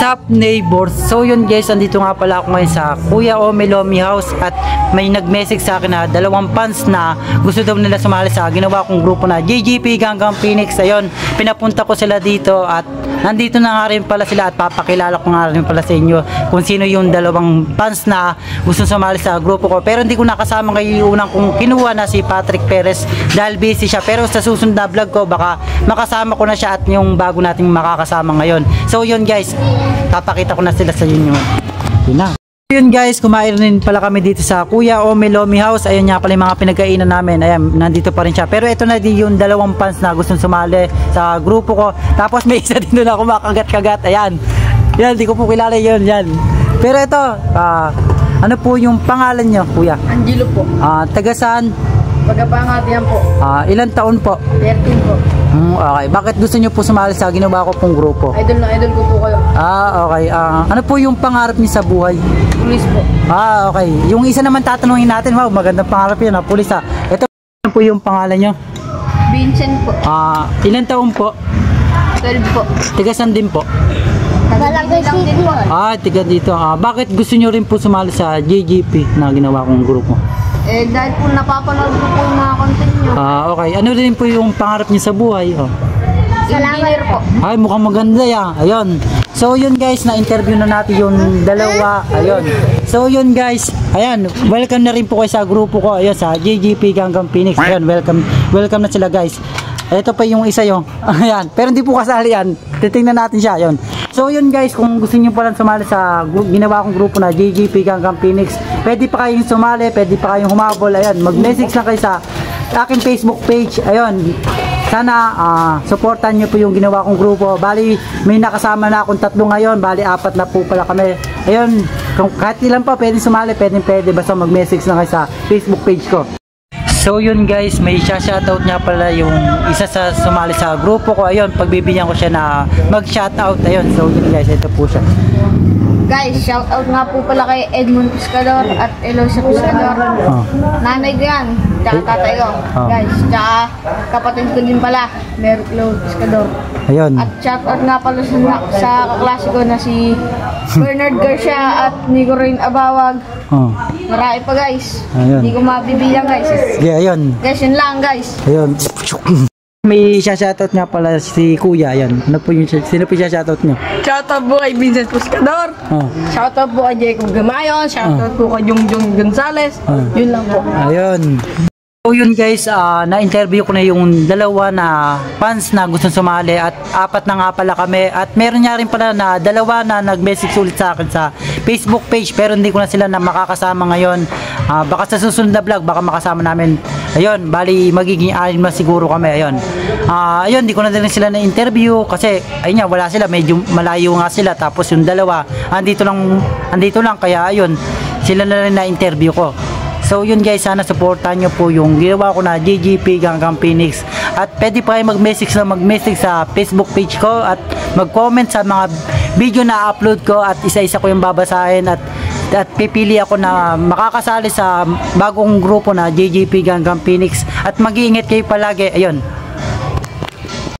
Sup neighbors? So yun guys, andito nga pala ako ngayon sa Kuya Ome Lomi House at may nag-message sa akin na 2 fans na gusto daw nila sumali sa ginawa kong grupo na JGP Ganggang Phoenix. Ayun, pinapunta ko sila dito at nandito na nga rin pala sila at papakilala ko nga rin pala sa inyo kung sino yung 2 fans na gusto sumali sa grupo ko. Pero hindi ko nakasama ngayon unang kong kinuha na si Patrick Perez dahil busy siya. Pero sa susunod na vlog ko baka makasama ko na siya at yung bago nating makakasama ngayon. So yun guys, papakita ko na sila sa inyo. Yun na. Yun guys, kumain rin pala kami dito sa Kuya Ome Lomi House. Ayun nga pala yung mga pinagkainan namin. Ayan, nandito pa rin siya. Pero ito na din yung 2 fans na gustong sumali sa grupo ko. Tapos may isa din doon ako makagat-kagat. Ayan. Yan, di ko po kilala yun. Yan. Pero ito, ano po yung pangalan nyo, Kuya? Angelo po. Taga saan? Pagkapangatihan po. Ilan taon po? 13 po. Okay. Bakit gusto nyo po sumali sa ginawa ko pong grupo? Idol na idol ko po kayo. Okay. Ano po yung pangarap niyo sa buhay? Pulis po. Okay. Yung isa naman tatanungin natin, wow, magandang pangarap yan, pulis ha. Ito po yung pangalan nyo? Vincent po. Ilan taon po? 12 po. Tiga saan din po? Barangay lang din po. Tiga dito. Bakit gusto nyo rin po sumali sa JGP na ginawa kong grupo? Dahil po napapanood ko po yung mga content nyo. Okay. Ano rin po yung pangarap niyo sa buhay? Engineer po. Ay, mukhang maganda yan. Ayun. So yun guys, na-interview na natin yung 2. Ayun. So yun guys, ayan, welcome na rin po kayo sa grupo ko. Ayun, sa JGP Ganggang Phoenix. Ayun, welcome na sila guys. Ito pa yung isa yung, ayan, pero hindi po kasali yan. Titingnan natin siya, ayun. So yun guys, kung gusto niyo pala sumali sa ginawa kong grupo na JGP Ganggang Phoenix, pwede pa kayong sumali, pwede pa kayong humabol. Ayun, mag-message lang kayo sa aking Facebook page. Ayun. Sana supportan niyo po yung ginawa kong grupo. Bali, may nakasama na akong 3 ngayon. Bali, 4 na po pala kami. Ayun, kung kahit ilan pa pwede sumali, pwede. Basta mag-message lang kayo sa Facebook page ko. So yun guys, may shoutout niya pala yung isa sa sumali sa grupo ko. Ayun, pagbibigyan ko siya na mag-shoutout. Ayun, so yun guys, ito po siya. Guys, shoutout nga po pala kay Edmund Pescador at Eloisa Pescador. Nanay ko yan, tsaka tatay ko. Guys, tsaka kapatid ko din pala, Merclo Pescador. Ayun. At shoutout nga pala sa kaklase ko na si Bernard Garcia at Nico Rain Abawag. Marami pa guys. Hindi ko mabibilang guys. Ayun. Guys, yun lang guys. Ayun. May shoutout nga pala si Kuya. Ayun. Ano po yung sino po yung shoutout niyo? Shoutout po kay Vincent Pescador. Shoutout po kay Jacob Gamayon. Shoutout po kay Jungjung Gonzales. Yun lang po. Ayun. So yun guys, na-interview ko na yung 2 na fans na gustong sumali at 4 na nga pala kami at meron nga rin pala na 2 na nag-message ulit sa akin sa Facebook page pero hindi ko na sila na makakasama ngayon. Baka sa susunod na vlog baka makasama namin. Ayun, bali magiging 6 na siguro kami. Ayun. Ayun, hindi ko na din sila na-interview kasi ayun nga, wala sila, medyo malayo nga sila tapos yung 2 andito lang kaya ayun, sila na rin na-interview ko. So yun guys, sana supportan nyo po yung ginawa ko na JGP Ganggang Phoenix. At pwede pa kayo mag-message sa Facebook page ko at mag-comment sa mga video na upload ko at isa-isa ko yung babasahin at pipili ako na makakasali sa bagong grupo na JGP Ganggang Phoenix. At mag-iingat kayo palagi. Ayun.